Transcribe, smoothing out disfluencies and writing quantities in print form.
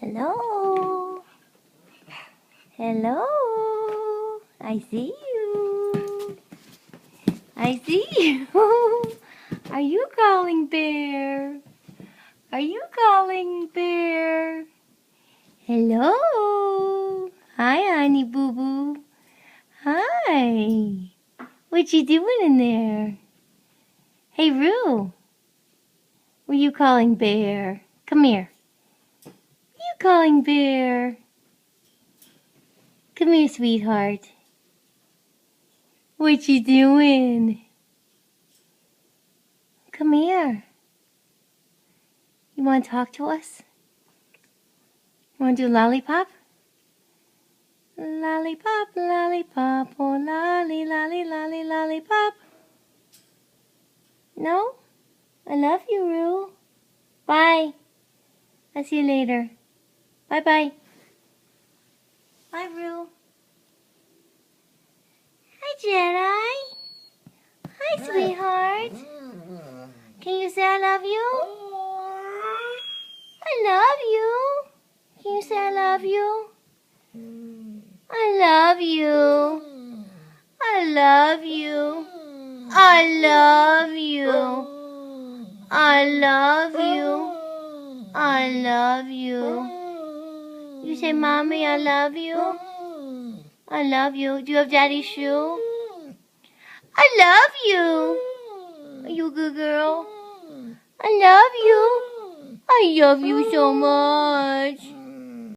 Hello. Hello. I see you. I see you. Are you calling Bear? Are you calling Bear? Hello. Hi, honey boo boo. Hi. What you doing in there? Hey, Roo. Were you calling Bear? Come here. Were you calling Bear? Come here, sweetheart. What you doing? Come here. You want to talk to us? Want to do lollipop? Lollipop, lollipop, oh lolly, lolly, lolly, lollipop. No? I love you, Roo. Bye. I'll see you later. Bye-bye. Bye, Roo. Hi, Jedi. Hi, sweetheart. Can you say I love you? I love you. Can you say I love you? I love you. I love you. I love you. I love you. I love you. You say, Mommy, I love you. I love you. Do you have Daddy's shoe? I love you. Are you a good girl? I love you. I love you so much.